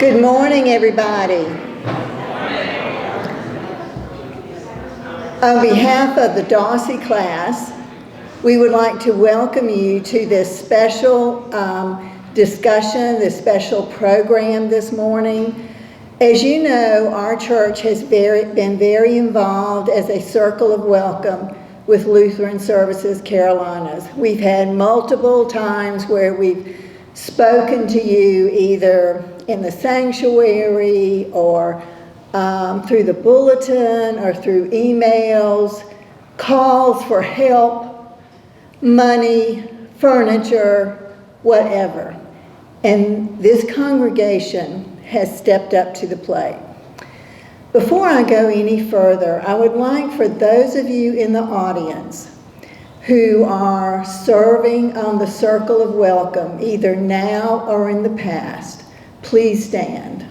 Good morning, everybody. On behalf of the Dawsey class, we would like to welcome you to this special discussion, this special program this morning. As you know, our church has been very involved as a circle of welcome with Lutheran Services Carolinas. We've had multiple times where we've spoken to you either in the sanctuary or through the bulletin or through emails, calls for help, money, furniture, whatever. And this congregation has stepped up to the plate. Before I go any further, I would like for those of you in the audience who are serving on the Circle of Welcome, either now or in the past, please stand.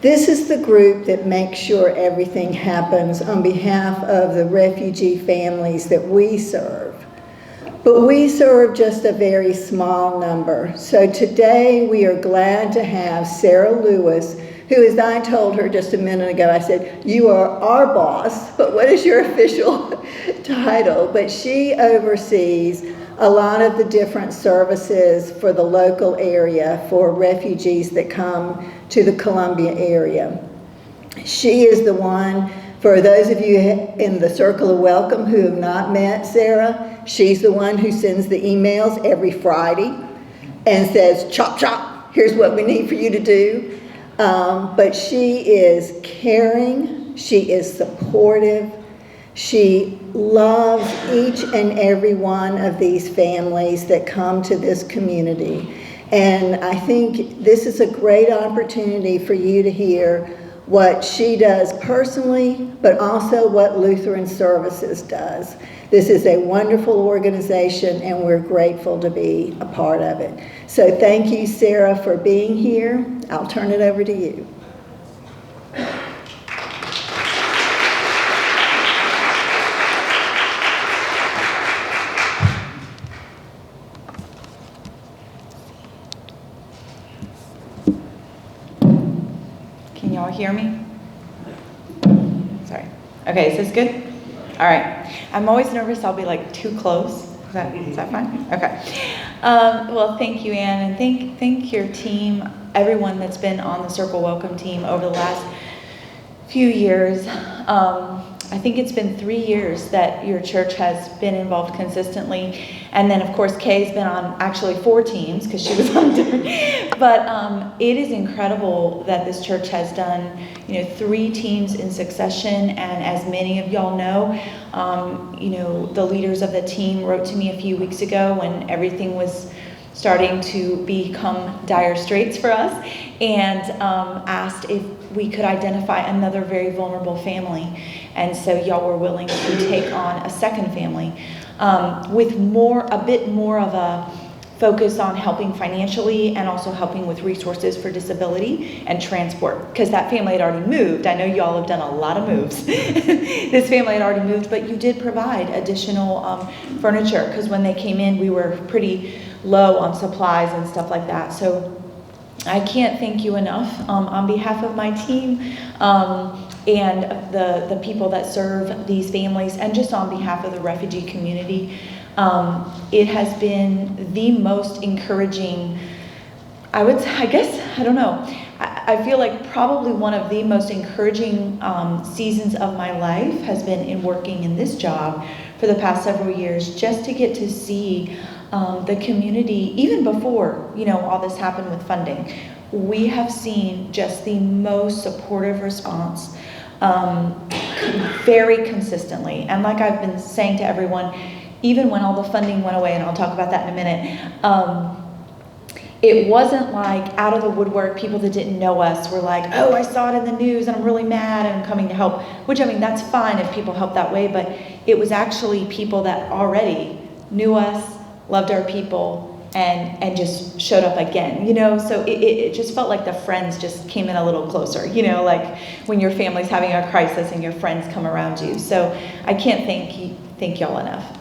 This is the group that makes sure everything happens on behalf of the refugee families that we serve. But we serve just a very small number. So today we are glad to have Sara Lewis, who, as I told her just a minute ago, I said, you are our boss, but what is your official title? But she oversees a lot of the different services for the local area for refugees that come to the Columbia area. She is the one, for those of you in the Circle of Welcome who have not met Sara, she's the one who sends the emails every Friday and says, chop, chop, here's what we need for you to do. But she is caring, she is supportive, she loves each and every one of these families that come to this community. And I think this is a great opportunity for you to hear what she does personally, but also what Lutheran Services does. This is a wonderful organization, and we're grateful to be a part of it. So thank you, Sara, for being here. I'll turn it over to you. Can y'all hear me? Sorry. Okay, is this good? All right. I'm always nervous I'll be like too close. Is that fine? Okay. Well, thank you, Ann, and thank your team, everyone that's been on the Circle Welcome team over the last few years. I think it's been 3 years that your church has been involved consistently. And then, of course, Kay's been on actually 4 teams because she was on different. But it is incredible that this church has done, 3 teams in succession. And as many of y'all know, the leaders of the team wrote to me a few weeks ago when everything was starting to become dire straits for us, and asked if we could identify another very vulnerable family. And so y'all were willing to take on a second family with a bit more of a focus on helping financially and also helping with resources for disability and transport, because that family had already moved. I know y'all have done a lot of moves. This family had already moved, but you did provide additional furniture, because when they came in, we were pretty low on supplies and stuff like that. So I can't thank you enough on behalf of my team and the people that serve these families, and just on behalf of the refugee community. It has been the most encouraging, I feel like probably one of the most encouraging seasons of my life has been in working in this job for the past several years, just to get to see the community, even before, all this happened with funding. We have seen just the most supportive response very consistently. And like I've been saying to everyone, even when all the funding went away, and I'll talk about that in a minute, it wasn't like out of the woodwork, people that didn't know us were like, oh, I saw it in the news and I'm really mad and I'm coming to help, which, that's fine if people help that way, but it was actually people that already knew us, loved our people, and just showed up again, you know. So it just felt like the friends just came in a little closer, you know, like when your family's having a crisis and your friends come around you. So I can't thank y'all enough.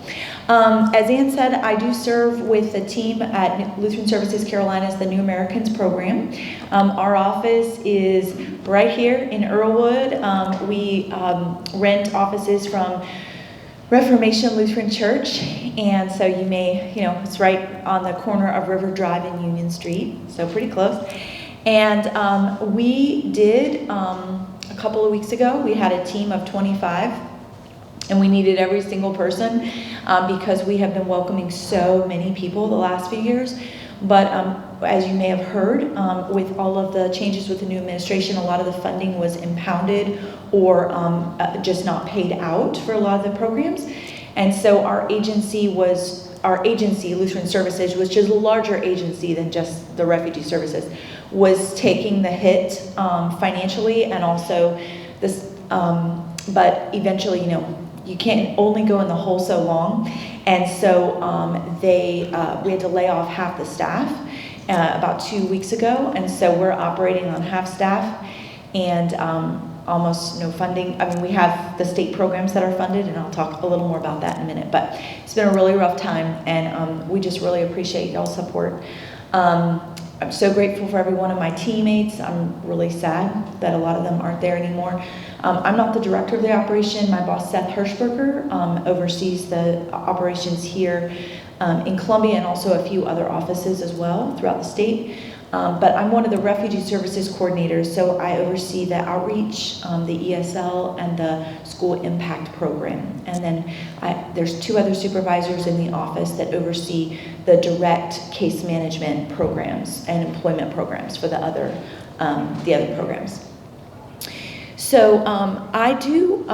As Ann said, I do serve with the team at Lutheran Services Carolinas, the New Americans program. Our office is right here in Earlwood. We rent offices from Reformation Lutheran Church, and so you may, you know, it's right on the corner of River Drive and Union Street, so pretty close. And we did, a couple of weeks ago, we had a team of 25, and we needed every single person because we have been welcoming so many people the last few years. But as you may have heard, with all of the changes with the new administration, a lot of the funding was impounded or just not paid out for a lot of the programs. And so our agency, Lutheran Services, which is a larger agency than just the refugee services, was taking the hit financially, and also this, but eventually, you know, you can't only go in the hole so long. And so we had to lay off half the staff about 2 weeks ago. And so we're operating on half staff and almost no funding. I mean, we have the state programs that are funded, and I'll talk a little more about that in a minute. But it's been a really rough time, and we just really appreciate y'all's support. I'm so grateful for every one of my teammates. I'm really sad that a lot of them aren't there anymore. I'm not the director of the operation. My boss, Seth Hirschberger, oversees the operations here in Columbia and also a few other offices as well throughout the state. But I'm one of the refugee services coordinators, so I oversee the outreach, the ESL, and the school impact program. And then there's 2 other supervisors in the office that oversee the direct case management programs and employment programs for the other programs. So I do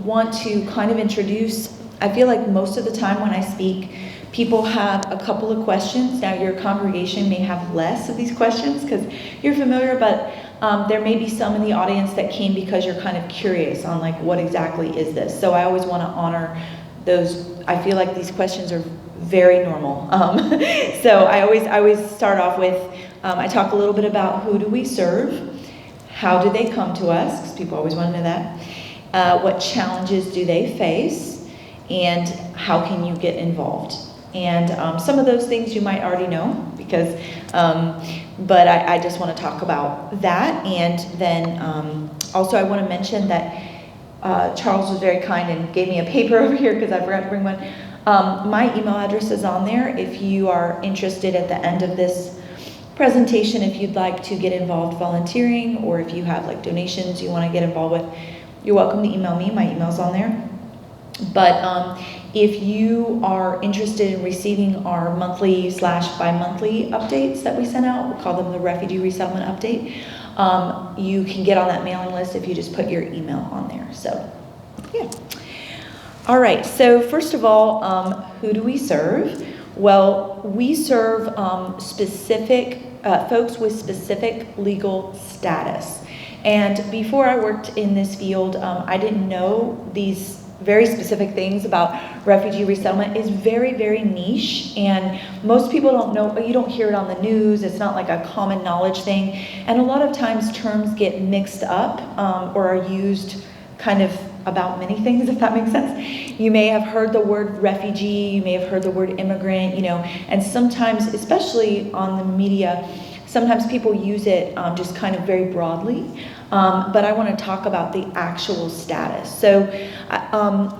want to kind of introduce, I feel like most of the time when I speak, people have a couple of questions. Now your congregation may have less of these questions because you're familiar, but there may be some in the audience that came because you're kind of curious on like what exactly is this. So I always want to honor those. I feel like these questions are very normal. So I always start off with, I talk a little bit about who do we serve, how do they come to us, because people always want to know that, what challenges do they face, and how can you get involved. And some of those things you might already know, because, but I just want to talk about that. And then also I want to mention that Charles was very kind and gave me a paper over here because I forgot to bring one. My email address is on there if you are interested at the end of this presentation, if you'd like to get involved volunteering, or if you have like donations you want to get involved with, you're welcome to email me. My email's on there. But if you are interested in receiving our monthly/bi-monthly updates that we send out, we call them the Refugee Resettlement Update, you can get on that mailing list if you just put your email on there. So, yeah. All right, so first of all, who do we serve? Well, we serve specific folks with specific legal status. And before I worked in this field, I didn't know these very specific things about refugee resettlement. Is very, very niche, and most people don't know, you don't hear it on the news, it's not like a common knowledge thing, and a lot of times terms get mixed up or are used kind of about many things, if that makes sense. You may have heard the word refugee, you may have heard the word immigrant, you know, and sometimes, especially on the media, sometimes people use it just kind of very broadly. But I want to talk about the actual status. So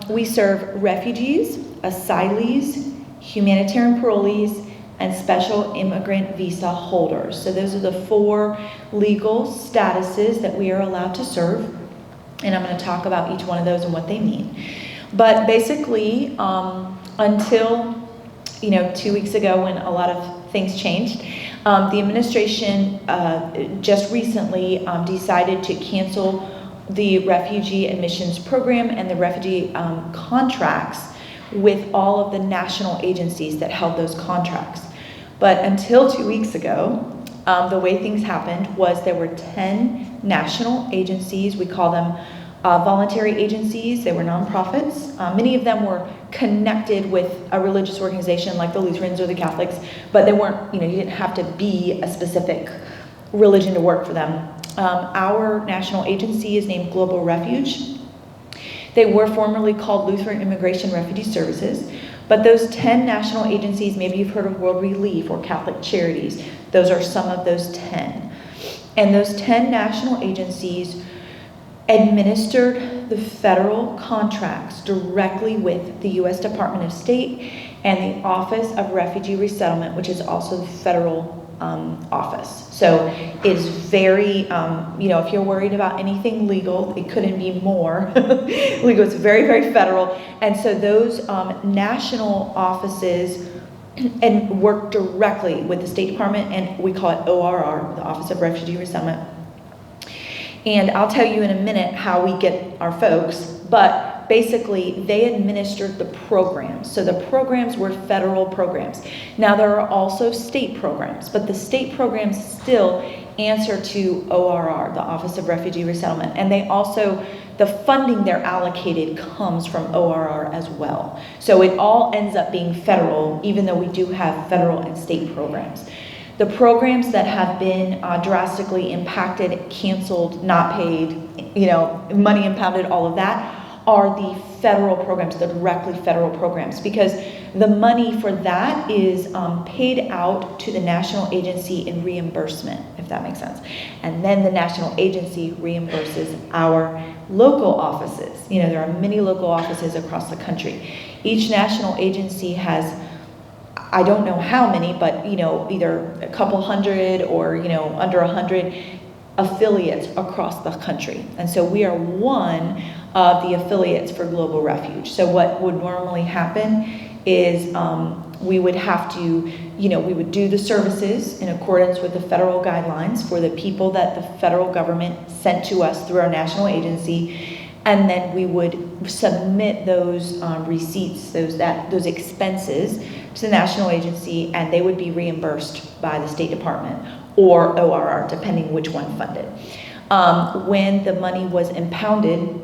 we serve refugees, asylees, humanitarian parolees, and special immigrant visa holders. So those are the 4 legal statuses that we are allowed to serve. And I'm going to talk about each one of those and what they mean. But basically, until 2 weeks ago when a lot of things changed, the administration just recently decided to cancel the refugee admissions program and the refugee contracts with all of the national agencies that held those contracts. But until 2 weeks ago, the way things happened was there were 10 national agencies, we call them voluntary agencies. They were nonprofits. Many of them were connected with a religious organization like the Lutherans or the Catholics, but they weren't, you didn't have to be a specific religion to work for them. Our national agency is named Global Refuge. They were formerly called Lutheran Immigration Refugee Services, but those 10 national agencies, maybe you've heard of World Relief or Catholic Charities, those are some of those 10. And those 10 national agencies administered the federal contracts directly with the U.S. Department of State and the Office of Refugee Resettlement, which is also the federal office. So it's very, if you're worried about anything legal, it couldn't be more legal. It's very, very federal. And so those national offices and work directly with the State Department, and we call it ORR, the Office of Refugee Resettlement. And I'll tell you in a minute how we get our folks, but basically they administered the programs. So the programs were federal programs. Now there are also state programs, but the state programs still answer to ORR, the Office of Refugee Resettlement. And they also, the funding they're allocated comes from ORR as well. So it all ends up being federal, even though we do have federal and state programs. The programs that have been drastically impacted, canceled, not paid, money impounded, all of that, are the federal programs, the directly federal programs, because the money for that is paid out to the national agency in reimbursement, if that makes sense. And then the national agency reimburses our local offices. There are many local offices across the country. Each national agency has, I don't know how many, but either a couple hundred or under 100 affiliates across the country. And so we are one of the affiliates for Global Refuge. So what would normally happen is we would have to, we would do the services in accordance with the federal guidelines for the people that the federal government sent to us through our national agency. And then we would submit those receipts, those expenses to the national agency, and they would be reimbursed by the State Department or ORR, depending which one funded. When the money was impounded,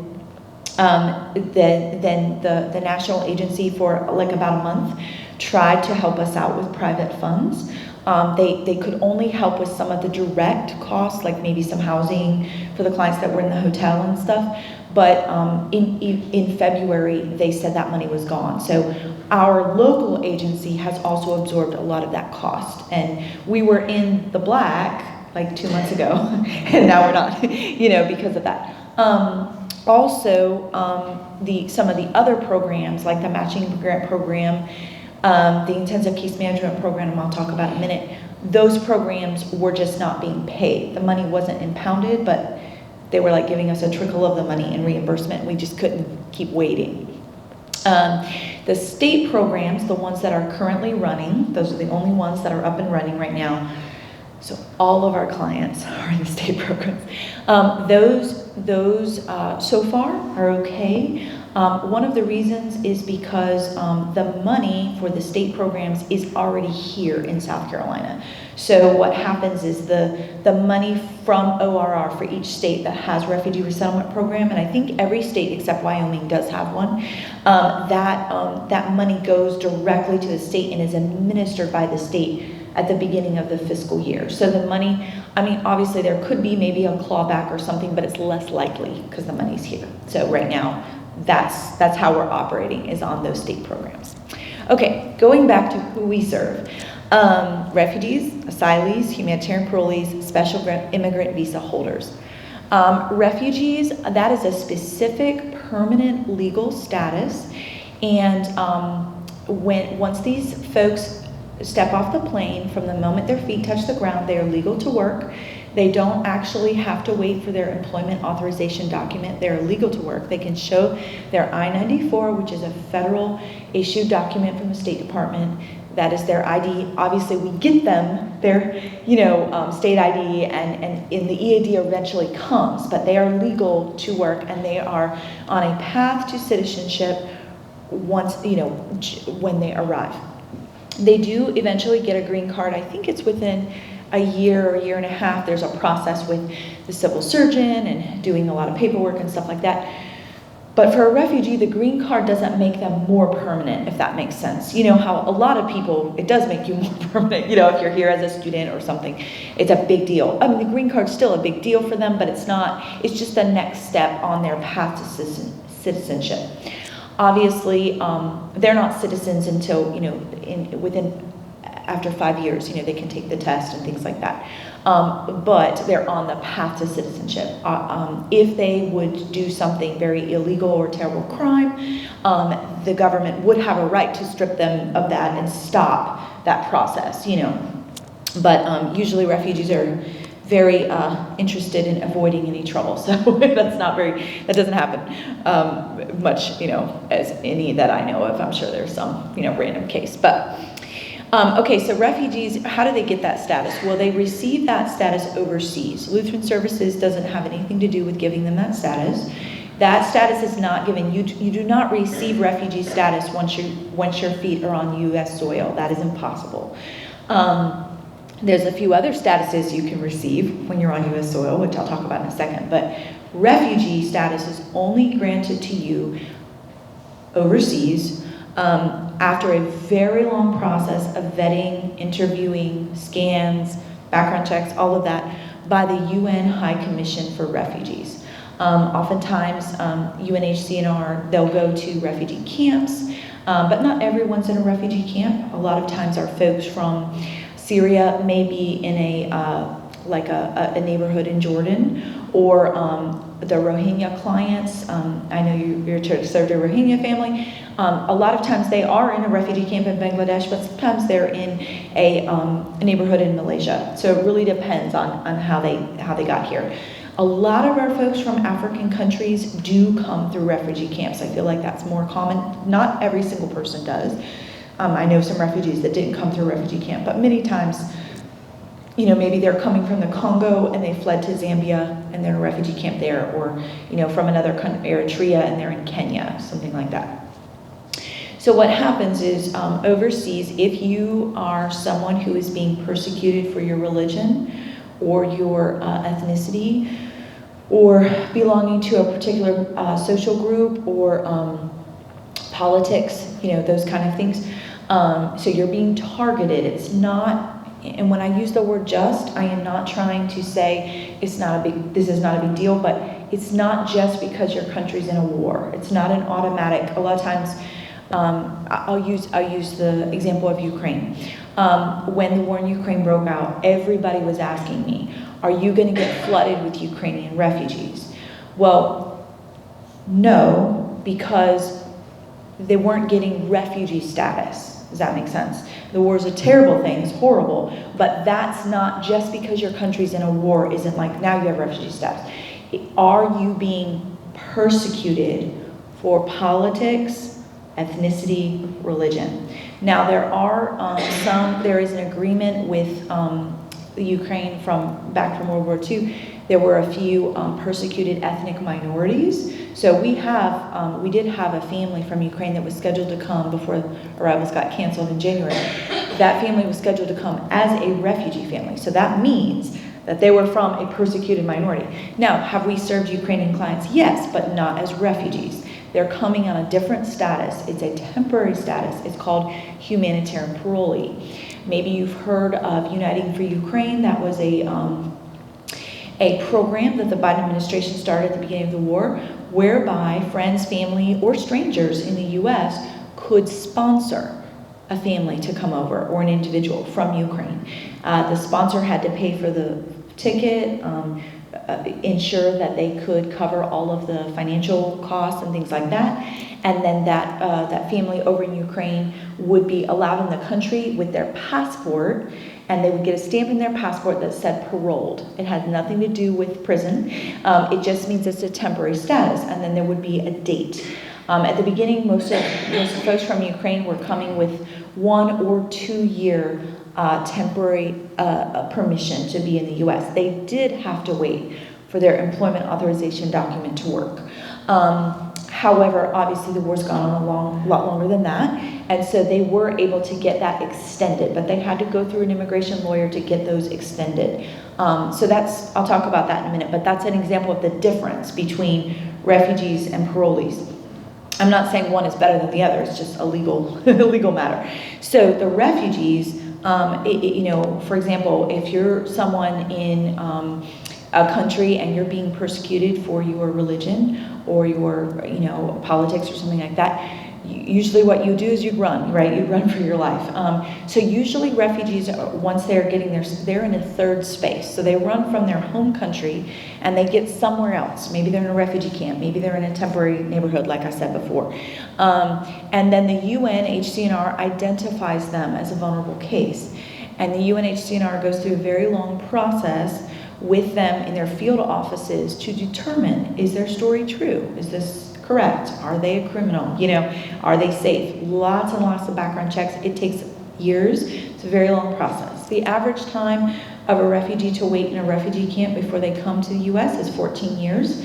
then the national agency for like about a month tried to help us out with private funds. They could only help with some of the direct costs, like maybe some housing for the clients that were in the hotel and stuff. But in February, they said that money was gone. So our local agency has also absorbed a lot of that cost. And we were in the black like 2 months ago, and now we're not, because of that. Also, some of the other programs, like the matching grant program, the intensive case management program, I'll talk about in a minute, those programs were just not being paid. The money wasn't impounded, but they were like giving us a trickle of the money in reimbursement. We just couldn't keep waiting. The state programs, the ones that are currently running, those are the only ones that are up and running right now. So all of our clients are in the state programs. Those so far are okay. One of the reasons is because the money for the state programs is already here in South Carolina. So what happens is the money from ORR for each state that has refugee resettlement program, and I think every state except Wyoming does have one, that money goes directly to the state and is administered by the state at the beginning of the fiscal year. So the money, obviously there could be maybe a clawback or something, but it's less likely because the money's here. So right now, that's how we're operating, is on those state programs. Okay, going back to who we serve. Refugees, asylees, humanitarian parolees, special immigrant visa holders. Refugees, that is a specific permanent legal status, and once these folks step off the plane, from the moment their feet touch the ground, they are legal to work. They don't actually have to wait for their employment authorization document. They're legal to work. They can show their I-94, which is a federal issued document from the State Department. That is their ID. Obviously, we get them their, state ID, and in the EAD eventually comes, but they are legal to work, and they are on a path to citizenship once, when they arrive. They do eventually get a green card. I think it's within a year or a year and a half, there's a process with the civil surgeon and doing a lot of paperwork and stuff like that. But for a refugee, the green card doesn't make them more permanent, if that makes sense. You know how a lot of people, it does make you more permanent, you know, if you're here as a student or something, it's a big deal. I mean, the green card's still a big deal for them, but it's not, it's just the next step on their path to citizenship. Obviously, they're not citizens until, you know, after 5 years, you know, they can take the test and things like that. But they're on the path to citizenship. If they would do something very illegal or terrible crime, the government would have a right to strip them of that and stop that process, you know. But usually refugees are very interested in avoiding any trouble, so that doesn't happen much, you know, as any that I know of. I'm sure there's some, you know, random case, but okay, so refugees, how do they get that status? Well, they receive that status overseas. Lutheran Services doesn't have anything to do with giving them that status. That status is not given. You do not receive refugee status once your feet are on U.S. soil. That is impossible. There's a few other statuses you can receive when you're on U.S. soil, which I'll talk about in a second, but refugee status is only granted to you overseas after a very long process of vetting, interviewing, scans, background checks, all of that, by the UN High Commission for Refugees. Oftentimes, UNHCR, they'll go to refugee camps, but not everyone's in a refugee camp. A lot of times our folks from Syria may be in a neighborhood in Jordan, or the Rohingya clients. I know your church served a Rohingya family. A lot of times they are in a refugee camp in Bangladesh, but sometimes they're in a neighborhood in Malaysia. So it really depends on how they got here. A lot of our folks from African countries do come through refugee camps. I feel like that's more common. Not every single person does. I know some refugees that didn't come through a refugee camp, but many times, you know, maybe they're coming from the Congo and they fled to Zambia and they're in a refugee camp there, or, you know, from another country, Eritrea, and they're in Kenya, something like that. So what happens is overseas, if you are someone who is being persecuted for your religion or your ethnicity, or belonging to a particular social group or politics, you know, those kind of things, so you're being targeted. It's not, and when I use the word just, I am not trying to say this is not a big deal, but it's not just because your country's in a war. It's not an automatic. A lot of times, I'll use the example of Ukraine. When the war in Ukraine broke out, everybody was asking me, are you going to get flooded with Ukrainian refugees? Well, no, because they weren't getting refugee status. Does that make sense? The war is a terrible thing, it's horrible, but that's not just because your country's in a war, isn't like now you have refugee status. Are you being persecuted for politics, ethnicity, religion? Now there is an agreement with the Ukraine back from World War II. There were a few persecuted ethnic minorities. So we did have a family from Ukraine that was scheduled to come before arrivals got canceled in January. That family was scheduled to come as a refugee family. So that means that they were from a persecuted minority. Now, have we served Ukrainian clients? Yes, but not as refugees. They're coming on a different status. It's a temporary status. It's called humanitarian parolee. Maybe you've heard of Uniting for Ukraine. That was a program that the Biden administration started at the beginning of the war, whereby friends, family, or strangers in the U.S. could sponsor a family to come over, or an individual from Ukraine. The sponsor had to pay for the ticket, ensure that they could cover all of the financial costs and things like that, and then that family over in Ukraine would be allowed in the country with their passport, and they would get a stamp in their passport that said paroled. It had nothing to do with prison. It just means it's a temporary status, and then there would be a date. At the beginning, most of folks from Ukraine were coming with 1 or 2 year temporary permission to be in the U.S. They did have to wait for their employment authorization document to work. However, obviously the war's gone on a lot longer than that, and so they were able to get that extended, but they had to go through an immigration lawyer to get those extended. So that's, I'll talk about that in a minute, but that's an example of the difference between refugees and parolees. I'm not saying one is better than the other, it's just a legal, legal matter. So the refugees, you know, for example, if you're someone in a country and you're being persecuted for your religion or your, you know, politics or something like that, usually what you do is you run, right? You run for your life. So usually refugees, once they're getting there, they're in a third space. So they run from their home country and they get somewhere else. Maybe they're in a refugee camp. Maybe they're in a temporary neighborhood, like I said before. And then the UNHCR identifies them as a vulnerable case. And the UNHCR goes through a very long process with them in their field offices to determine, is their story true? Is this correct? Are they a criminal? You know, are they safe? Lots and lots of background checks. It takes years. It's a very long process. The average time of a refugee to wait in a refugee camp before they come to the U.S. is 14 years.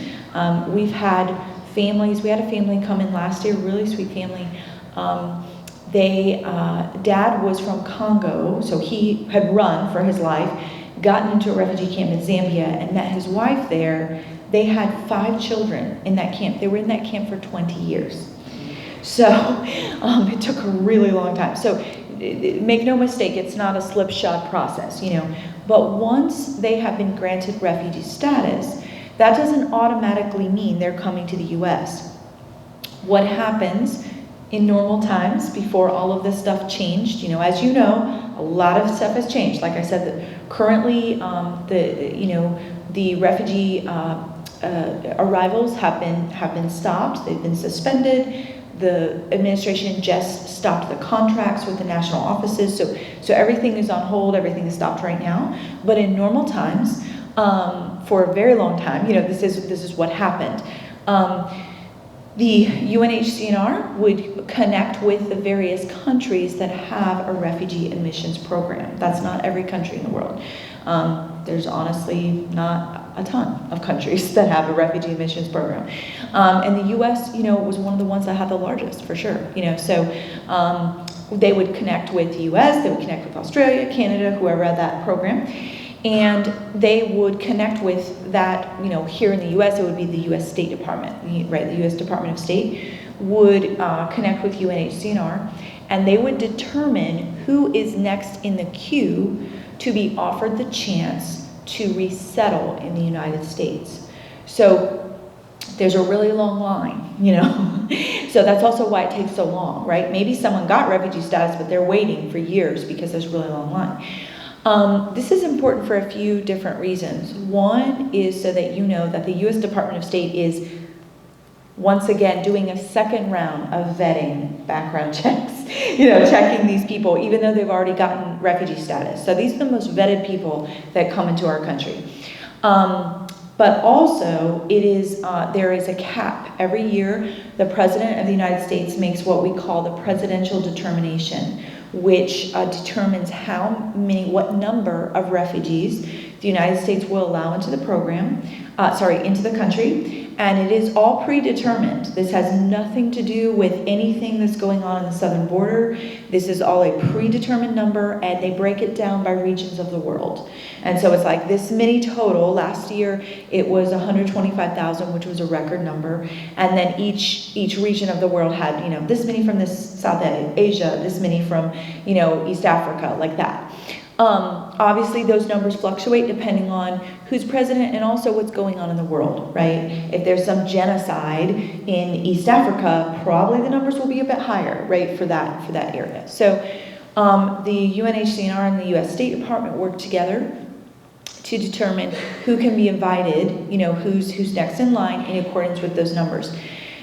We've had families, we had a family come in last year, really sweet family. Dad was from Congo, so he had run for his life, gotten into a refugee camp in Zambia and met his wife there. They had 5 children in that camp. They were in that camp for 20 years. So it took a really long time. So make no mistake, it's not a slipshod process, you know. But once they have been granted refugee status, that doesn't automatically mean they're coming to the U.S. What happens in normal times before all of this stuff changed, you know, as you know, a lot of stuff has changed. Like I said, currently the refugee arrivals have been stopped. They've been suspended. The administration just stopped the contracts with the national offices. So everything is on hold. Everything is stopped right now. But in normal times, for a very long time, you know, this is what happened. The UNHCR would connect with the various countries that have a refugee admissions program. That's not every country in the world. There's honestly not a ton of countries that have a refugee admissions program. And the US, you know, was one of the ones that had the largest, for sure. You know, so they would connect with the US, they would connect with Australia, Canada, whoever had that program. And they would connect with that, you know, here in the US, it would be the US State Department, right? The US Department of State would connect with UNHCR, and they would determine who is next in the queue to be offered the chance to resettle in the United States. So there's a really long line, you know. So that's also why it takes so long, right? Maybe someone got refugee status, but they're waiting for years because there's a really long line. This is important for a few different reasons. One is so that you know that the U.S. Department of State is once again doing a second round of vetting background checks, you know, checking these people even though they've already gotten refugee status. So these are the most vetted people that come into our country. But also, it is there is a cap. Every year, the President of the United States makes what we call the presidential determination, which determines what number of refugees the United States will allow into the program, into the country, and it is all predetermined. This has nothing to do with anything that's going on in the southern border. This is all a predetermined number, and they break it down by regions of the world. And so it's like this many total. Last year, it was 125,000, which was a record number, and then each region of the world had, you know, this many from this South Asia, this many from, you know, East Africa, like that. Obviously, those numbers fluctuate depending on who's president and also what's going on in the world, right? If there's some genocide in East Africa, probably the numbers will be a bit higher, right, for that area. So the UNHCR and the U.S. State Department work together to determine who can be invited, you know, who's next in line in accordance with those numbers.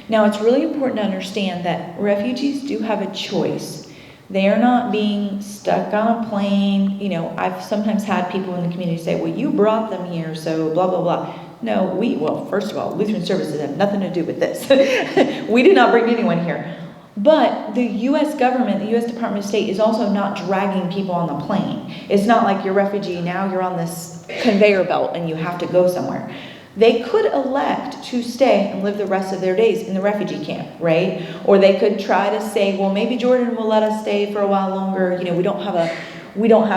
Now, it's really important to understand that refugees do have a choice. They are not being stuck on a plane. You know, I've sometimes had people in the community say, well, you brought them here, so blah, blah, blah. No, well, first of all, Lutheran services have nothing to do with this. We did not bring anyone here. But the U.S. government, the U.S. Department of State, is also not dragging people on the plane. It's not like you're a refugee, now you're on this conveyor belt and you have to go somewhere. They could elect to stay and live the rest of their days in the refugee camp, right? Or they could try to say, well, maybe Jordan will let us stay for a while longer. You know, we don't have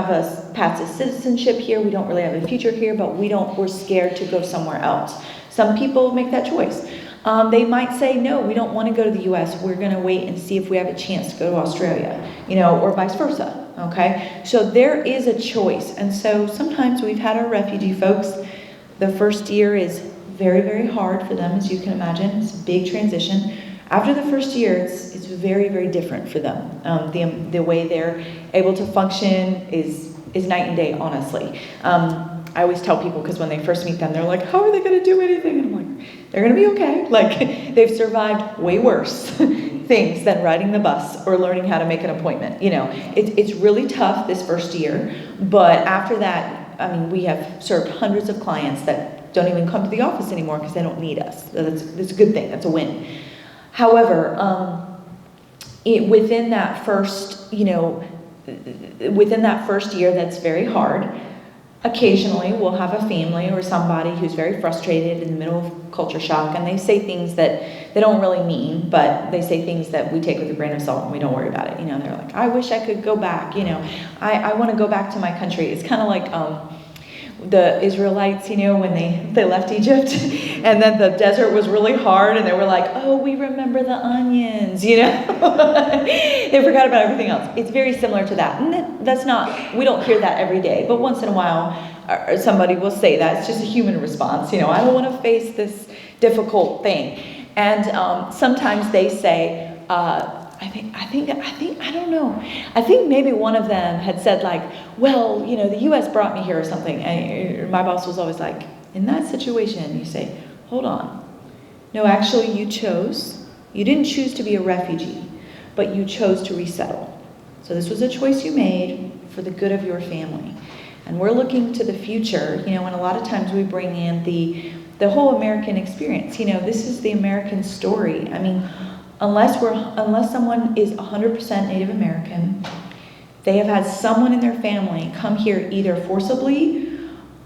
a path to citizenship here. We don't really have a future here, but we're scared to go somewhere else. Some people make that choice. They might say, no, we don't want to go to the U.S. We're going to wait and see if we have a chance to go to Australia, you know, or vice versa, okay? So there is a choice. And so sometimes we've had our refugee folks, the first year is very, very hard for them, as you can imagine. It's a big transition. After the first year, it's very, very different for them. The way they're able to function is night and day, honestly. I always tell people, because when they first meet them, they're like, how are they going to do anything? And I'm like, they're going to be okay. Like, they've survived way worse things than riding the bus or learning how to make an appointment. You know, it's really tough this first year, but after that, I mean, we have served hundreds of clients that don't even come to the office anymore because they don't need us. So that's a good thing. That's a win. However, within that first year, that's very hard. Occasionally, we'll have a family or somebody who's very frustrated in the middle of culture shock, and they say things that they don't really mean, but they say things that we take with a grain of salt and we don't worry about it. You know, they're like, I wish I could go back. You know, I want to go back to my country. It's kind of like the Israelites, you know, when they left Egypt, and then the desert was really hard, and they were like, oh, we remember the onions, you know. They forgot about everything else. It's very similar to that. And we don't hear that every day, but once in a while, somebody will say that. It's just a human response, you know, I don't want to face this difficult thing. And sometimes they say, I don't know. I think maybe one of them had said like, well, you know, the U.S. brought me here or something. And my boss was always like, in that situation, you say, hold on. No, actually you didn't choose to be a refugee, but you chose to resettle. So this was a choice you made for the good of your family. And we're looking to the future, you know, and a lot of times we bring in the whole American experience. You know, this is the American story. I mean, unless someone is 100% Native American, they have had someone in their family come here either forcibly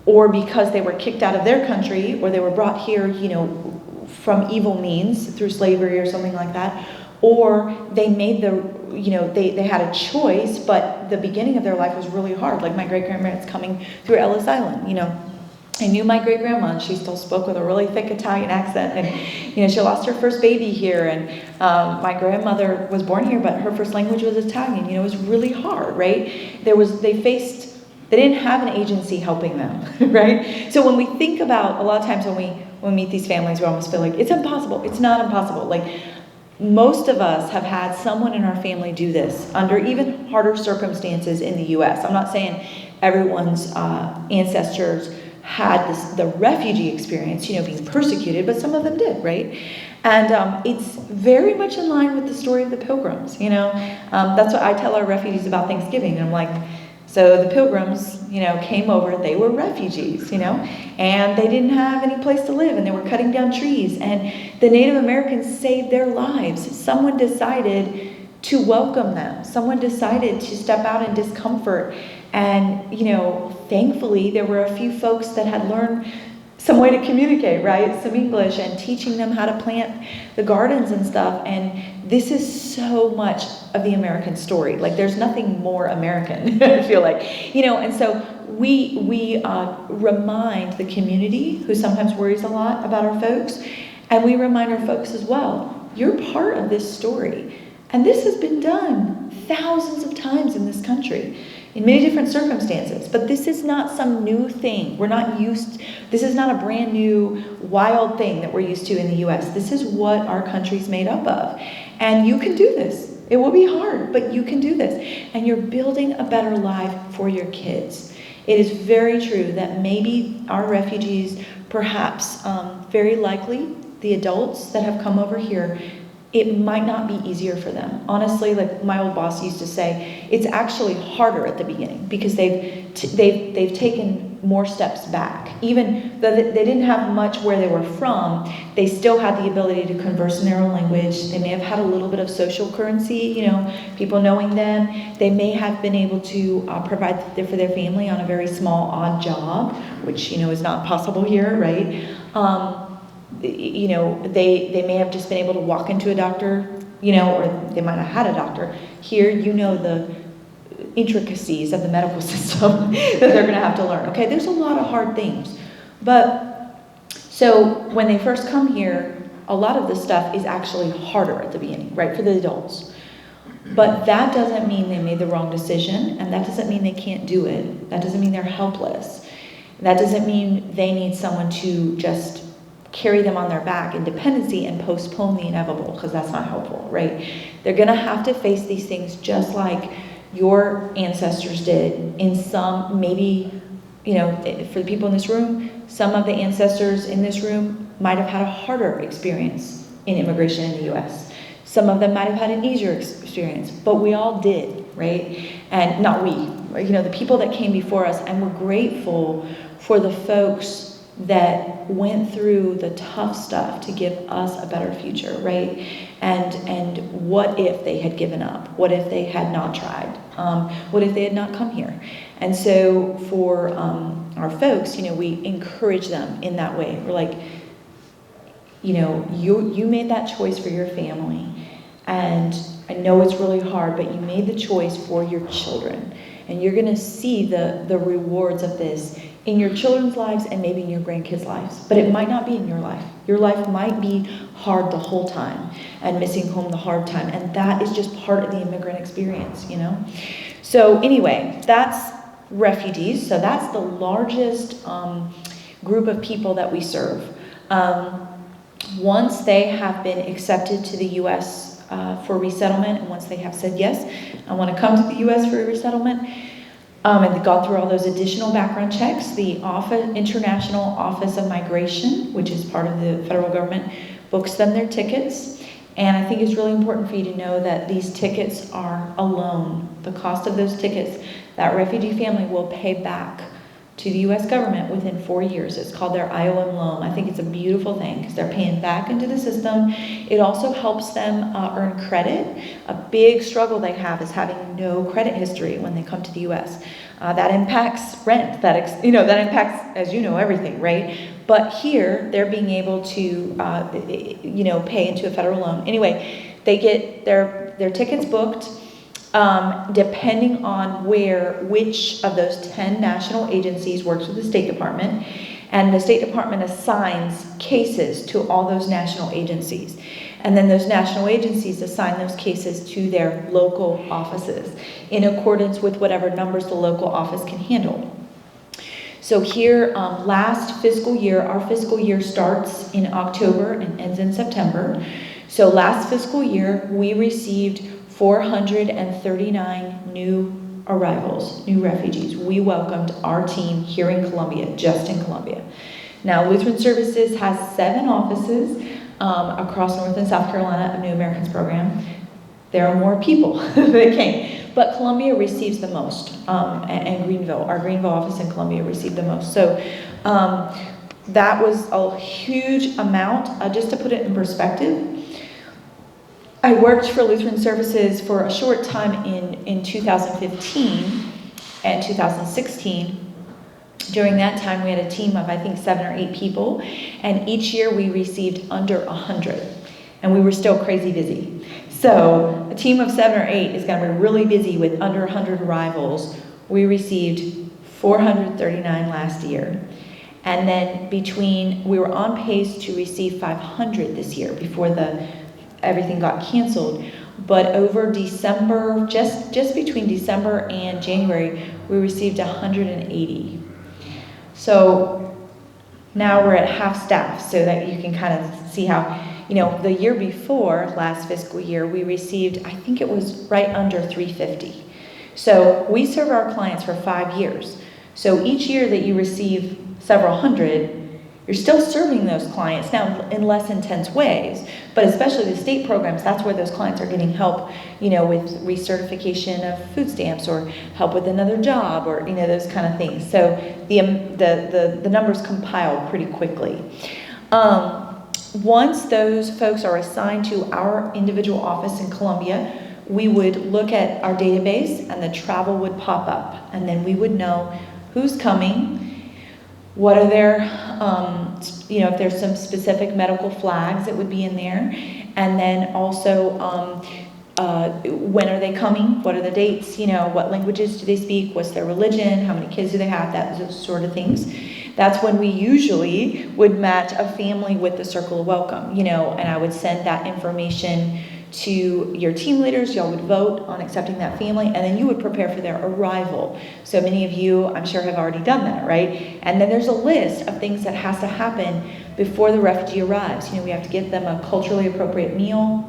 or because they were kicked out of their country, or they were brought here, you know, from evil means through slavery or something like that, or they made they had a choice, but the beginning of their life was really hard. Like my great-grandparents coming through Ellis Island, you know. I knew my great-grandma, and she still spoke with a really thick Italian accent, and, you know, she lost her first baby here, and my grandmother was born here, but her first language was Italian. You know, it was really hard, right? They didn't have an agency helping them, right? So when we think about, a lot of times when we meet these families, we almost feel like, it's impossible. It's not impossible. Like, most of us have had someone in our family do this under even harder circumstances in the U.S. I'm not saying everyone's ancestors had the refugee experience, you know, being persecuted, but some of them did, right? And it's very much in line with the story of the Pilgrims, you know. That's what I tell our refugees about Thanksgiving. And I'm like, so the Pilgrims, you know, came over, they were refugees, you know, and they didn't have any place to live, and they were cutting down trees, and the Native Americans saved their lives. Someone decided to welcome them. Someone decided to step out in discomfort. And, you know, thankfully, there were a few folks that had learned some way to communicate, right? Some English, and teaching them how to plant the gardens and stuff. And this is so much of the American story. Like, there's nothing more American, I feel like. You know, and so we remind the community, who sometimes worries a lot about our folks, and we remind our folks as well, you're part of this story. And this has been done thousands of times in this country, in many different circumstances. But this is not some new thing. This is not a brand new, wild thing that we're used to in the U.S. This is what our country's made up of. And you can do this. It will be hard, but you can do this. And you're building a better life for your kids. It is very true that maybe our refugees, perhaps very likely the adults that have come over here, it might not be easier for them. Honestly, like my old boss used to say, it's actually harder at the beginning because they've taken more steps back. Even though they didn't have much where they were from, they still had the ability to converse in their own language. They may have had a little bit of social currency, you know, people knowing them. They may have been able to provide for their family on a very small, odd job, which, you know, is not possible here, right? They may have just been able to walk into a doctor, or they might have had a doctor. Here, the intricacies of the medical system that they're going to have to learn. Okay, there's a lot of hard things. But, so when they first come here, a lot of the stuff is actually harder at the beginning, right, for the adults. But that doesn't mean they made the wrong decision, and that doesn't mean they can't do it. That doesn't mean they're helpless. That doesn't mean they need someone to just carry them on their back in dependency and postpone the inevitable, because that's not helpful, right? They're going to have to face these things just like your ancestors did. In some, maybe, for the people in this room, some of the ancestors in this room might have had a harder experience in immigration in the U.S. Some of them might have had an easier experience, but we all did, right? And not we, the people that came before us, and we're grateful for the folks that went through the tough stuff to give us a better future, right? And what if they had given up? What if they had not tried? What if they had not come here? And so for our folks, we encourage them in that way. We're like, you made that choice for your family, and I know it's really hard, but you made the choice for your children, and you're going to see the rewards of this in your children's lives and maybe in your grandkids' lives, but it might not be in your life. Your life might be hard the whole time, and missing home the hard time, and that is just part of the immigrant experience, So anyway, that's refugees. So that's the largest group of people that we serve. Once they have been accepted to the U.S. For resettlement, and once they have said, yes, I want to come to the U.S. for a resettlement, and they've gone through all those additional background checks, the International Office of Migration, which is part of the federal government, books them their tickets. And I think it's really important for you to know that these tickets are a loan. The cost of those tickets, that refugee family will pay back to the U.S. government within 4 years. It's called their IOM loan. I think it's a beautiful thing because they're paying back into the system. It also helps them earn credit. A big struggle they have is having no credit history when they come to the U.S. That impacts rent. That impacts, as you know, everything, right? But here, they're being able to, pay into a federal loan. Anyway, they get their tickets booked. Depending on which of those 10 national agencies works with the State Department, and the State Department assigns cases to all those national agencies. And then those national agencies assign those cases to their local offices in accordance with whatever numbers the local office can handle. So here, last fiscal year, our fiscal year starts in October and ends in September. So last fiscal year, we received 439 new arrivals, new refugees. We welcomed our team here in Columbia, just in Columbia. Now, Lutheran Services has 7 offices across North and South Carolina of New Americans Program. There are more people that came, but Columbia receives the most, and Greenville, our Greenville office in Columbia received the most. So that was a huge amount. Just to put it in perspective, I worked for Lutheran Services for a short time in 2015 and 2016. During that time, we had a team of, I think, 7 or 8 people, and each year we received under 100, and we were still crazy busy. So a team of 7 or 8 is going to be really busy with under 100 arrivals. We received 439 last year. And then we were on pace to receive 500 this year before everything got canceled. But over December, just between December and January, we received 180. So now we're at half staff, so that you can kind of see how, the year before, last fiscal year, we received, I think it was right under 350. So we serve our clients for 5 years. So each year that you receive several hundred, you're still serving those clients, now in less intense ways, but especially the state programs, that's where those clients are getting help, with recertification of food stamps or help with another job or, those kind of things. So the numbers compile pretty quickly. Once those folks are assigned to our individual office in Columbia, we would look at our database and the travel would pop up, and then we would know who's coming, what are their if there's some specific medical flags that would be in there. And then also, when are they coming? What are the dates? What languages do they speak? What's their religion? How many kids do they have? That sort of things. That's when we usually would match a family with the circle of welcome, and I would send that information to your team leaders. Y'all would vote on accepting that family, and then you would prepare for their arrival. So many of you, I'm sure, have already done that, right? And then there's a list of things that has to happen before the refugee arrives. We have to get them a culturally appropriate meal,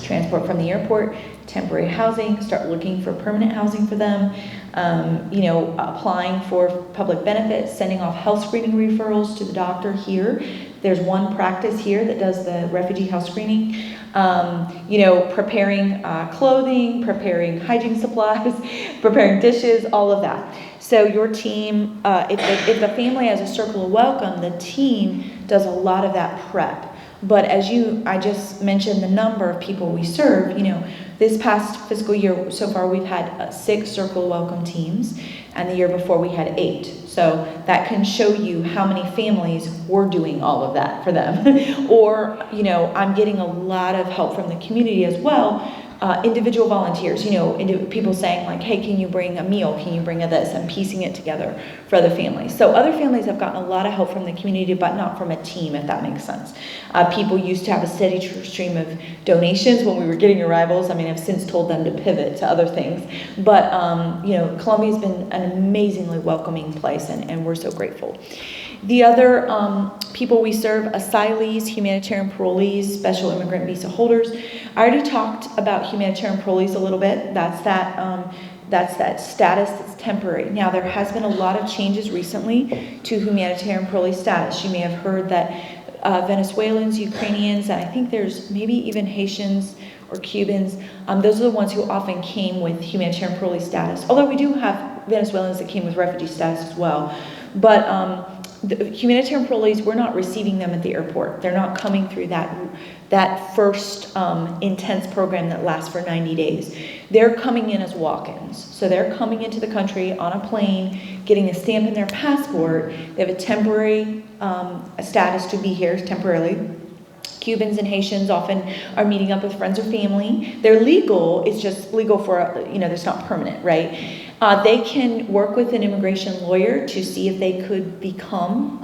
transport from the airport, temporary housing, start looking for permanent housing for them, applying for public benefits, sending off health screening referrals to the doctor here. There's one practice here that does the refugee health screening, preparing clothing, preparing hygiene supplies, preparing dishes, all of that. So your team, if the family has a circle of welcome, the team does a lot of that prep. But I just mentioned the number of people we serve. This past fiscal year so far, we've had 6 circle welcome teams, and the year before we had 8. So that can show you how many families we're doing all of that for them. Or, I'm getting a lot of help from the community as well. Individual volunteers, people saying like, hey, can you bring a meal? Can you bring a this? And piecing it together for other families. So other families have gotten a lot of help from the community, but not from a team, if that makes sense. People used to have a steady stream of donations when we were getting arrivals. I've since told them to pivot to other things. But, Columbia's been an amazingly welcoming place, and we're so grateful. The other people we serve, asylees, humanitarian parolees, special immigrant visa holders. I already talked about humanitarian parolees a little bit. That's that status that's temporary. Now, there has been a lot of changes recently to humanitarian parolee status. You may have heard that Venezuelans, Ukrainians, and I think there's maybe even Haitians or Cubans, those are the ones who often came with humanitarian parolee status. Although we do have Venezuelans that came with refugee status as well. But the humanitarian parolees, we're not receiving them at the airport. They're not coming through that first intense program that lasts for 90 days. They're coming in as walk-ins. So they're coming into the country on a plane, getting a stamp in their passport. They have a temporary status to be here temporarily. Cubans and Haitians often are meeting up with friends or family. They're legal. It's just legal for, it's not permanent, right? They can work with an immigration lawyer to see if they could become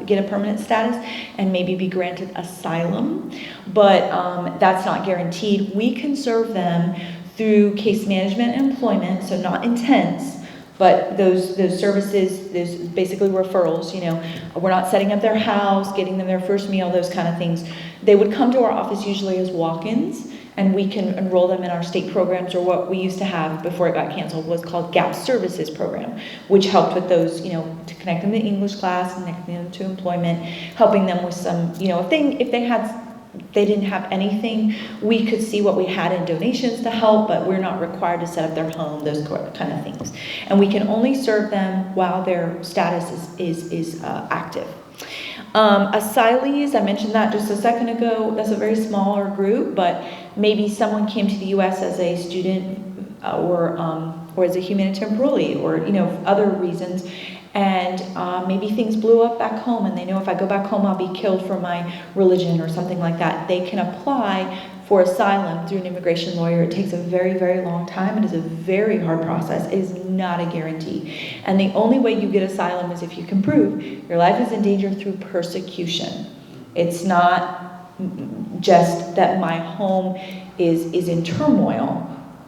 get a permanent status and maybe be granted asylum. But that's not guaranteed. We can serve them through case management and employment, so not intense. But those services, there's basically referrals, we're not setting up their house, getting them their first meal, those kind of things. They would come to our office usually as walk-ins, and we can enroll them in our state programs, or what we used to have before it got canceled was called GAP Services Program, which helped with those, to connect them to English class, connecting them to employment, helping them with some, if they didn't have anything, we could see what we had in donations to help, but we're not required to set up their home, those kind of things. And we can only serve them while their status is active. Asylees, I mentioned that just a second ago. That's a very smaller group, but maybe someone came to the U.S. as a student or as a humanitarian parolee, or other reasons. And maybe things blew up back home, and they know if I go back home, I'll be killed for my religion or something like that. They can apply for asylum through an immigration lawyer. It takes a very, very long time. It is a very hard process. It is not a guarantee. And the only way you get asylum is if you can prove your life is in danger through persecution. It's not just that my home is in turmoil,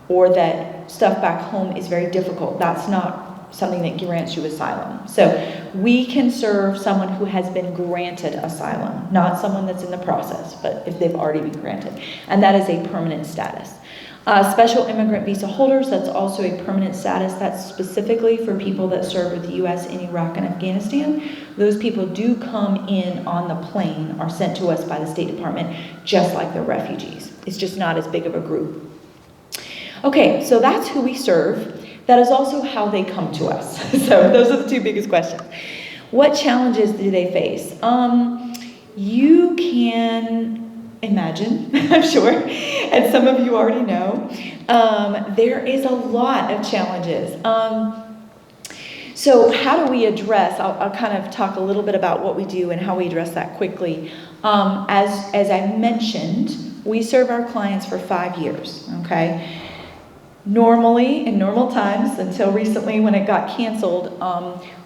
or that stuff back home is very difficult. That's not something that grants you asylum. So we can serve someone who has been granted asylum, not someone that's in the process, but if they've already been granted. And that is a permanent status. Special immigrant visa holders, that's also a permanent status. That's specifically for people that serve with the U.S. in Iraq and Afghanistan. Those people do come in on the plane, are sent to us by the State Department, just like the refugees. It's just not as big of a group. Okay, so that's who we serve. That is also how they come to us. So those are the 2 biggest questions. What challenges do they face? You can imagine, I'm sure, and some of you already know, there is a lot of challenges. So how do we address, I'll kind of talk a little bit about what we do and how we address that quickly. As I mentioned, we serve our clients for 5 years, okay? Normally, in normal times, until recently when it got canceled,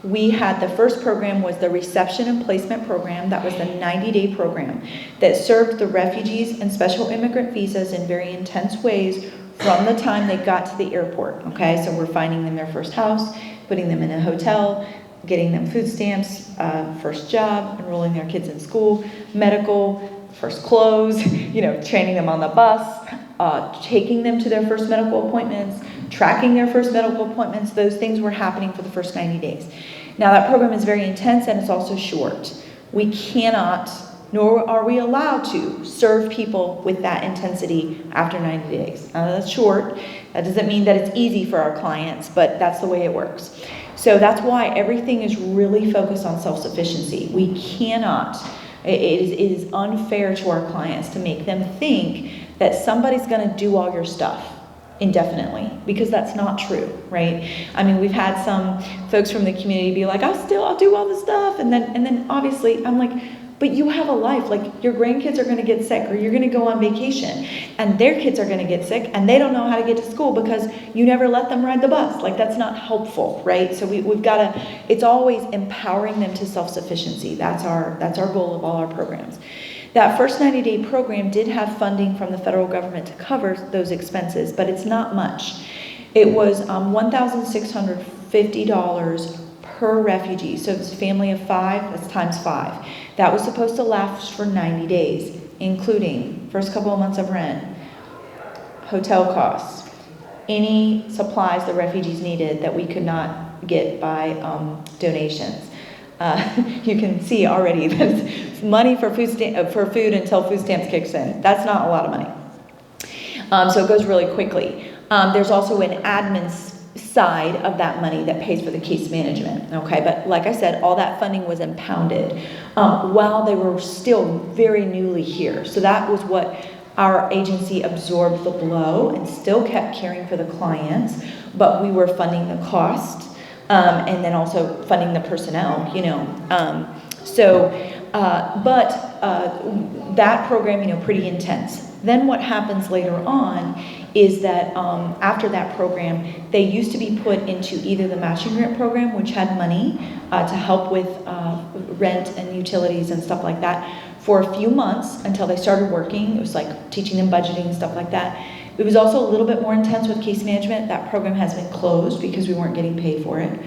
we had the first program was the reception and placement program. That was the 90-day program that served the refugees and special immigrant visas in very intense ways from the time they got to the airport, okay? So we're finding them their first house, putting them in a hotel, getting them food stamps, first job, enrolling their kids in school, medical, first clothes, training them on the bus, taking them to their first medical appointments, tracking their first medical appointments. Those things were happening for the first 90 days. Now that program is very intense and it's also short. We cannot, nor are we allowed to, serve people with that intensity after 90 days. That's short. That doesn't mean that it's easy for our clients, but that's the way it works. So that's why everything is really focused on self-sufficiency. We cannot, it is unfair to our clients to make them think that somebody's going to do all your stuff indefinitely, because that's not true, right? I mean, we've had some folks from the community be like, I'll do all the stuff, and then obviously I'm like, but you have a life. Like, your grandkids are going to get sick, or you're going to go on vacation, and their kids are going to get sick, and they don't know how to get to school because you never let them ride the bus. Like, that's not helpful, right? So we've got to. It's always empowering them to self-sufficiency. That's our goal of all our programs. That first 90-day program did have funding from the federal government to cover those expenses, but it's not much. It was $1,650 per refugee. So if it's a family of 5, that's times 5. That was supposed to last for 90 days, including first couple of months of rent, hotel costs, any supplies the refugees needed that we could not get by donations. You can see already that it's money for food until food stamps kicks in. That's not a lot of money. So it goes really quickly. There's also an admin side of that money that pays for the case management. Okay, but like I said, all that funding was impounded while they were still very newly here. So that was what our agency absorbed the blow and still kept caring for the clients, but we were funding the cost. And then also funding the personnel, that program, pretty intense. Then what happens later on is that after that program, they used to be put into either the matching grant program, which had money to help with rent and utilities and stuff like that, for a few months until they started working. It was like teaching them budgeting and stuff like that. It was also a little bit more intense with case management. That program has been closed because we weren't getting paid for it.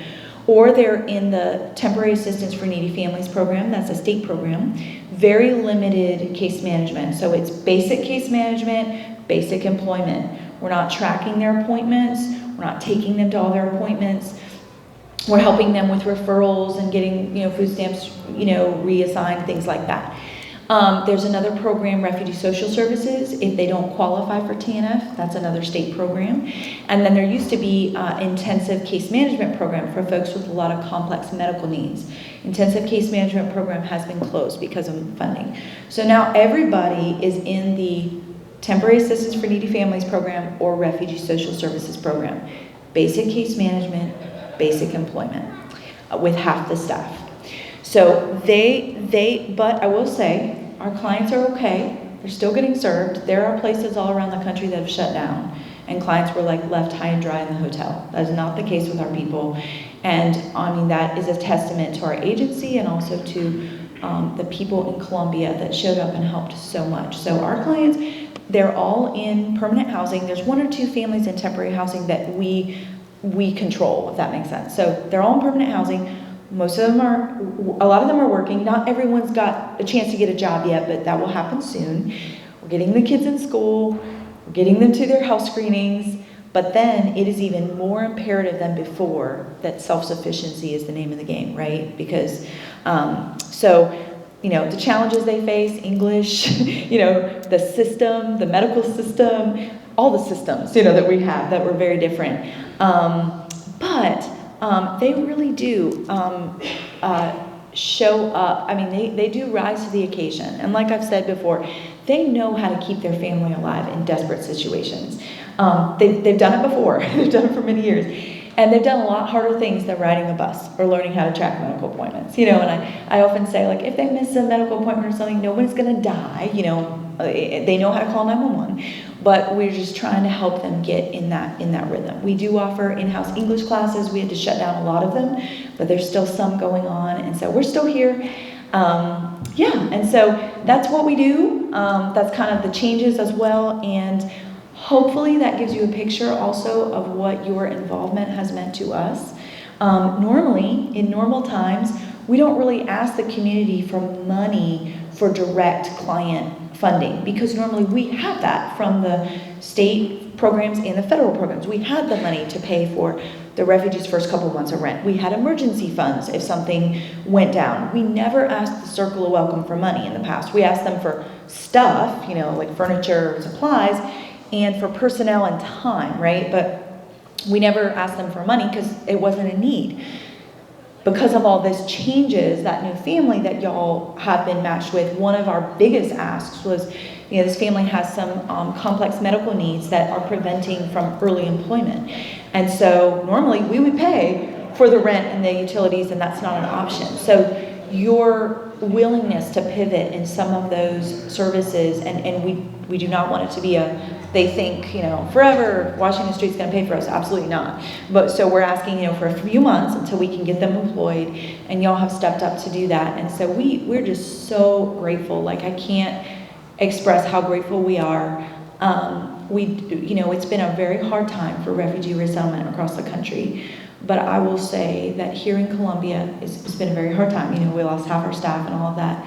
Or they're in the Temporary Assistance for Needy Families program. That's a state program. Very limited case management. So it's basic case management, basic employment. We're not tracking their appointments. We're not taking them to all their appointments. We're helping them with referrals and getting, food stamps, reassigned, things like that. There's another program, Refugee Social Services. If they don't qualify for TNF, that's another state program. And then there used to be intensive case management program for folks with a lot of complex medical needs. Intensive case management program has been closed because of funding. So now everybody is in the Temporary Assistance for Needy Families program or Refugee Social Services program. Basic case management, basic employment with half the staff. So but I will say, our clients are okay. They're still getting served. There are places all around the country that have shut down, and clients were left high and dry in the hotel. That is not the case with our people. And that is a testament to our agency and also to the people in Colombia that showed up and helped so much. So our clients, they're all in permanent housing. There's 1 or 2 families in temporary housing that we control, if that makes sense. So they're all in permanent housing. A lot of them are working. Not everyone's got a chance to get a job yet, but that will happen soon. We're getting the kids in school, we're getting them to their health screenings, but then it is even more imperative than before that self-sufficiency is the name of the game, right? Because, the challenges they face, English, the system, the medical system, all the systems, that we have that were very different. They really do show up. They do rise to the occasion. And like I've said before, they know how to keep their family alive in desperate situations. They've done it before. They've done it for many years. And they've done a lot harder things than riding a bus or learning how to track medical appointments, you know, and I often say, like, if they miss a medical appointment or something, nobody's going to die, you know, they know how to call 911, but we're just trying to help them get in that rhythm. We do offer in-house English classes. We had to shut down a lot of them, but there's still some going on, and so we're still here. Yeah, and so that's what we do. That's kind of the changes as well, and hopefully that gives you a picture also of what your involvement has meant to us. Normally, in normal times, we don't really ask the community for money for direct client funding, because normally we have that from the state programs and the federal programs. We had the money to pay for the refugees' first couple months of rent. We had emergency funds if something went down. We never asked the Circle of Welcome for money in the past. We asked them for stuff, you know, like furniture, supplies, and for personnel and time, right? But we never asked them for money because it wasn't a need. Because of all this changes, that new family that y'all have been matched with, one of our biggest asks was, you know, this family has some complex medical needs that are preventing from early employment. And so normally we would pay for the rent and the utilities, and that's not an option. So your willingness to pivot in some of those services, and we do not want it to be they think, you know, forever Washington Street's going to pay for us. Absolutely not. But so we're asking, you know, for a few months until we can get them employed, and y'all have stepped up to do that. And so we're just so grateful. Like, I can't express how grateful we are. You know, it's been a very hard time for refugee resettlement across the country. But I will say that here in Columbia, it's been a very hard time. You know, we lost half our staff and all of that.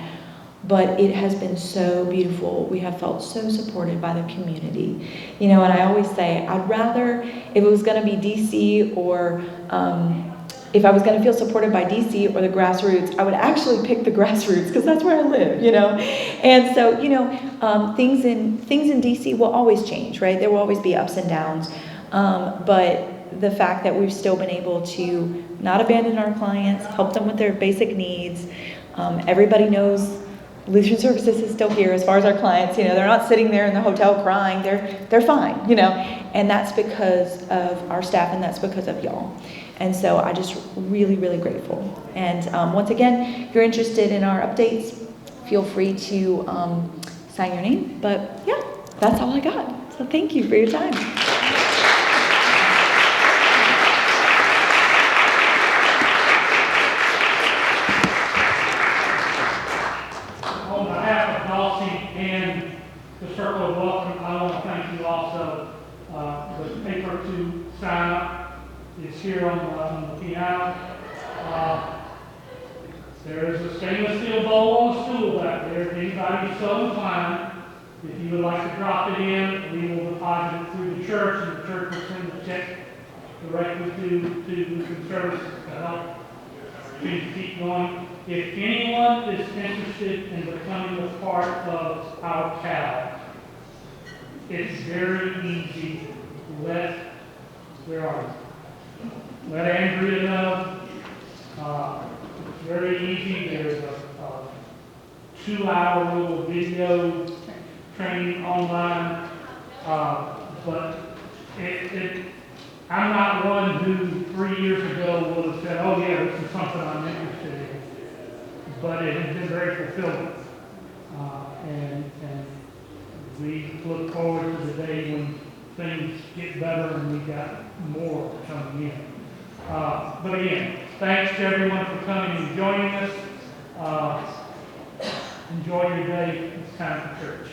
But it has been so beautiful. We have felt so supported by the community. You know, and I always say, I'd rather, if it was going to be DC or if I was going to feel supported by DC or the grassroots, I would actually pick the grassroots, because that's where I live, you know. And so, you know, things in DC will always change, right? There will always be ups and downs. But the fact that we've still been able to not abandon our clients, help them with their basic needs. Everybody knows Lutheran Services is still here as far as our clients. You know, they're not sitting there in the hotel crying. They're fine, you know. And that's because of our staff, and that's because of y'all. And so I just really, really grateful. And once again, if you're interested in our updates, feel free to sign your name. But yeah, that's all I got. So thank you for your time. On behalf of Dulcie and the Circle of Welcome, I want to thank you also. The paper to sign up is here on the piano. There is a stainless steel bowl on the stool back there. If anybody is so inclined, if you would like to drop it in, we will deposit it through the church, and the church will send a check directly to Lutheran Services to help things keep going. If anyone is interested in becoming a part of our CAL, it's very easy. Where are you? Let Andrea know. It's very easy. There's a 2-hour little video training online. But I'm not one who 3 years ago would have said, oh yeah, this is something I'm interested in. But it has been very fulfilling. And we look forward to the day when things get better and we got more coming in. But again, thanks to everyone for coming and joining us. Enjoy your day. It's time for church.